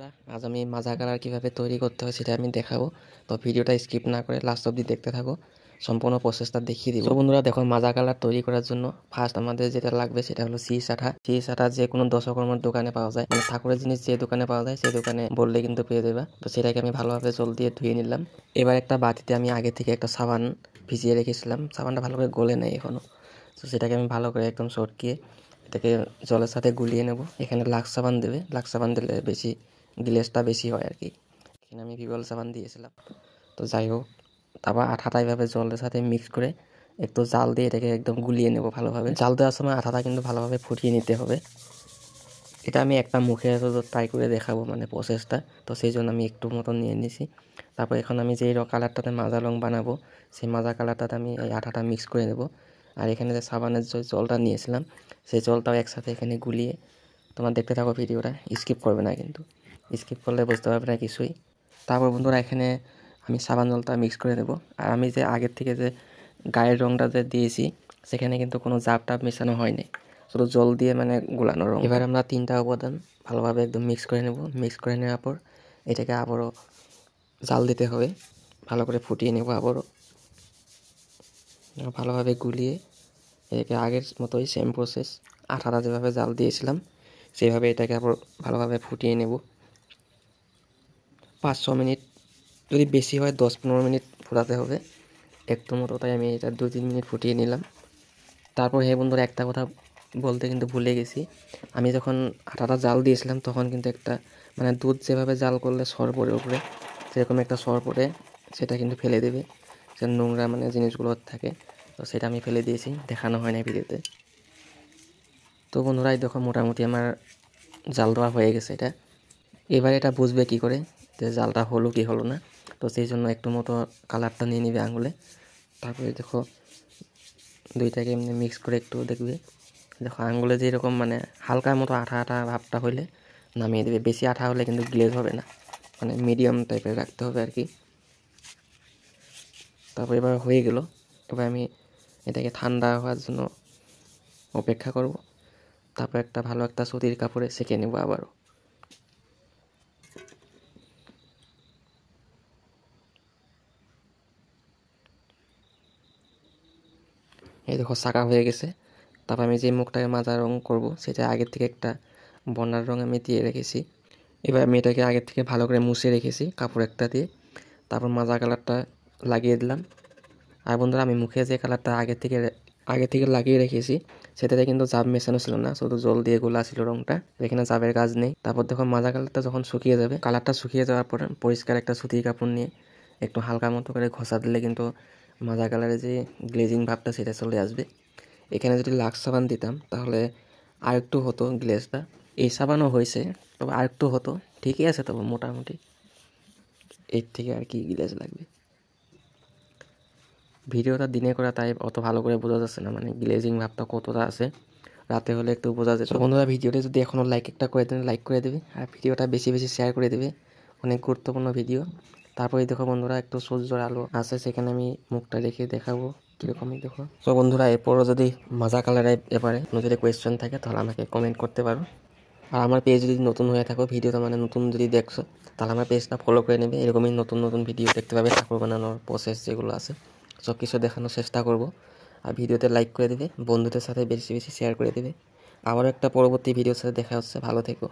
বন্ধুরা, আজ আমি মাজা কালার কীভাবে তৈরি করতে হয় সেটা আমি দেখাবো। তো ভিডিওটা স্কিপ না করে লাস্ট অবধি দেখতে থাকো, সম্পূর্ণ প্রসেসটা দেখিয়ে দিব। তো বন্ধুরা দেখো, মাজা কালার তৈরি করার জন্য ফার্স্ট আমাদের যেটা লাগবে সেটা হলো শীষ আঠা। শীষ আঠা যে কোনো দশকর্মার দোকানে পাওয়া যায়, মানে ঠাকুরের জিনিস যে দোকানে পাওয়া যায় সেই দোকানে বললে কিন্তু পেয়ে দেবা। তো সেটাকে আমি ভালোভাবে জল দিয়ে ধুয়ে নিলাম। এবার একটা বাটিতে আমি আগে থেকে একটা সাবান ভিজিয়ে রেখেছিলাম, সাবানটা ভালো করে গলে নেই এখনও। তো সেটাকে আমি ভালো করে একদম সটকিয়ে এটাকে জলের সাথে গুলিয়ে নেব। এখানে লাক্স সাবান দেবে, লাক্স সাবান দিলে বেশি গ্লেজটা বেশি হয় আর কি। এখানে আমি ভিভল সাবান দিয়েছিলাম। তো যাই হোক, তারপর আঠাটা এভাবে জলের সাথে মিক্স করে একটু জাল দিয়ে এটাকে একদম গুলিয়ে নেব ভালোভাবে। জাল দেওয়ার সময় আঠাটা কিন্তু ভালোভাবে ফুটিয়ে নিতে হবে। এটা আমি একটা মুখে ট্রাই করে দেখাবো, মানে প্রসেসটা। তো সেই জন্য আমি একটু মতন নিয়ে নিয়েছি। তারপর এখন আমি যেই কালারটাতে মাজা রং বানাবো সেই মাজা কালারটাতে আমি এই আঠাটা মিক্স করে নেব। আর এখানে যে সাবানের যে জলটা নিয়েছিলাম সেই জলটাও একসাথে এখানে গুলিয়ে, তোমার দেখতে থাকো ভিডিওটা, স্কিপ করবে না কিন্তু, স্কিপ করলে বুঝতে পারবে না কিছুই। তারপর বন্ধুরা এখানে আমি সাবান জলটা মিক্স করে দেবো। আর আমি যে আগের থেকে যে গায়ের রঙটা যে দিয়েছি সেখানে কিন্তু কোনো জাপ টাপ মেশানো হয়নি, শুধু জল দিয়ে মানে গোলানো রঙ। এবার আমরা তিনটা উপাদান ভালোভাবে একদম মিক্স করে নেব। মিক্স করে নেওয়ার পর এটাকে আবারও জাল দিতে হবে, ভালো করে ফুটিয়ে নেব আবারও, ভালোভাবে গুলিয়ে এটাকে আগের মতোই সেম প্রসেস, আঠাটা যেভাবে জাল দিয়েছিলাম সেইভাবে এটাকে আবার ভালোভাবে ফুটিয়ে নেব। 5-6 মিনিট, যদি বেশি হয় 10-15 মিনিট ফোটাতে হবে একটু মতো, তাই আমি এটা 2-3 মিনিট ফুটিয়ে নিলাম। তারপর হে বন্ধুরা, একটা কথা বলতে কিন্তু ভুলে গেছি, আমি যখন আটাটা জাল দিয়েছিলাম তখন কিন্তু একটা মানে দুধ যেভাবে জাল করলে সর পড়ে উপরে, সেরকম একটা সর পড়ে, সেটা কিন্তু ফেলে দেবে, সে নোংরা মানে জিনিসগুলো থাকে। তো সেটা আমি ফেলে দিয়েছি, দেখানো হয় না ভিডিওতে। তো বন্ধুরা দেখো, মোটামুটি আমার জাল দেওয়া হয়ে গেছে। এবার এটা বুঝবে কি করে যে জালটা হলো কি হলো না। তো সেই জন্য একটু মতো কালারটা নিয়ে নিবে আঙুলে। তারপরে দেখো দুইটাকে এমনি মিক্স করে একটু দেখবে, দেখো আঙুলে যেরকম মানে হালকা মতো আঠা আঠা ভাবটা হলে নামিয়ে দেবে। বেশি আঠা হলে কিন্তু গ্লেজ হবে না, মানে মিডিয়াম টাইপের রাখতে হবে আর কি। তারপর এবার হয়ে গেল। এবার আমি এটাকে ঠান্ডা হওয়ার জন্য অপেক্ষা করব। তারপর একটা ভালো একটা সুতির কাপড়ে সেঁকে নেব আবারও। এই দেখো শাঁকা হয়ে গেছে। তারপর আমি যে মুখটাকে মাজা রং করব সেটা আগের থেকে একটা বর্ণার রং আমি দিয়ে রেখেছি। এবার আমি এটাকে আগের থেকে ভালো করে মুছে রেখেছি কাপড় একটা দিয়ে। তারপর মাজা কালারটা লাগিয়ে দিলাম। আর বন্ধুরা, আমি মুখে যে কালারটা আগে থেকে লাগিয়ে রেখেছি সেটাতে কিন্তু জাব মেশানো ছিল না, শুধু জল দিয়ে গোলা ছিল রংটা, এখানে জাবের কাজ নেই। তারপর দেখো মাজা কালারটা যখন শুকিয়ে যাবে, কালারটা শুকিয়ে যাওয়ার পরে পরিষ্কার একটা সুতির কাপড় নিয়ে একটু হালকা মতো করে ঘষা দিলে কিন্তু মাজা কালারের যে গ্লেজিং ভাবটা সেটা চলে আসবে। এখানে যদি লাক্স সাবান দিতাম তাহলে আরেকটু হতো গ্লেজটা। এই সাবানও হয়েছে, তবে আরেকটু হতো, ঠিকই আছে, তবে মোটামুটি এর থেকে আর কি গ্লেজ লাগবে। ভিডিওটা দিনে করা তাই অত ভালো করে বোঝা যাচ্ছে না, মানে গ্লেজিং ভাবটা কতটা আছে, রাতে হলে একটু বোঝা যেত। বন্ধুরা, ভিডিওটা যদি এখনও লাইক একটা করে দেন, লাইক করে দেবে, আর ভিডিওটা বেশি বেশি শেয়ার করে দেবে, অনেক গুরুত্বপূর্ণ ভিডিও। তারপরে দেখো বন্ধুরা, একটু সূর্যের আলো আছে, সেখানে আমি মুখটা রেখে দেখাবো কীরকমই দেখো। তো বন্ধুরা, এরপরও যদি মাজা কালারের ব্যাপারে যদি কোয়েশ্চেন থাকে তাহলে আমাকে কমেন্ট করতে পারো। আর আমার পেজ যদি নতুন হয়ে থাকো, ভিডিওটা মানে নতুন যদি দেখছো, তাহলে আমার পেজটা ফলো করে নেবে। এরকমই নতুন নতুন ভিডিও দেখতে পাবে, ঠাকুর বানানোর প্রসেস যেগুলো আছে সব কিছু দেখানোর চেষ্টা করব। আর ভিডিওতে লাইক করে দেবে, বন্ধুদের সাথে বেশি বেশি শেয়ার করে দেবে। আবার একটা পরবর্তী ভিডিওর সাথে দেখা হচ্ছে, ভালো থেকো।